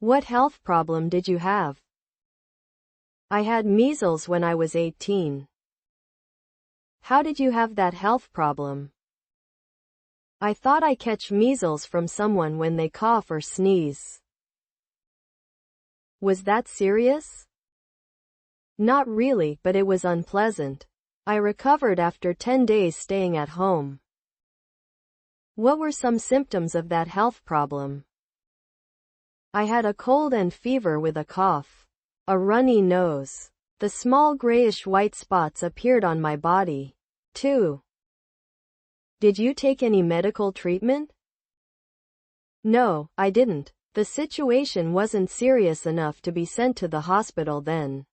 What health problem did you have? I had measles when I was 18. How did you have that health problem? I thought I catch measles from someone when they cough or sneeze. Was that serious? Not really, but it was unpleasant. I recovered after 10 days staying at home. What were some symptoms of that health problem? I had a cold and fever with a cough. A runny nose. The small grayish-white spots appeared on my body, too. Did you take any medical treatment? No, I didn't. The situation wasn't serious enough to be sent to the hospital then.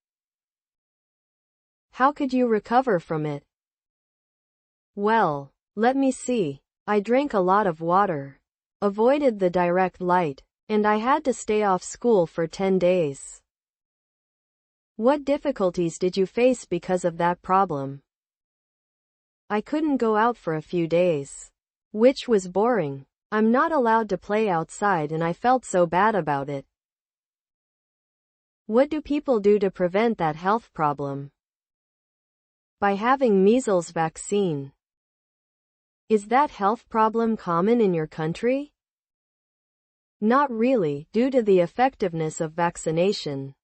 How could you recover from it? Well, let me see. I drank a lot of water, avoided the direct light, and I had to stay off school for 10 days. What difficulties did you face because of that problem? I couldn't go out for a few days, which was boring. I'm not allowed to play outside and I felt so bad about it. What do people do to prevent that health problem? By having measles vaccine. Is that health problem common in your country? Not really, due to the effectiveness of vaccination.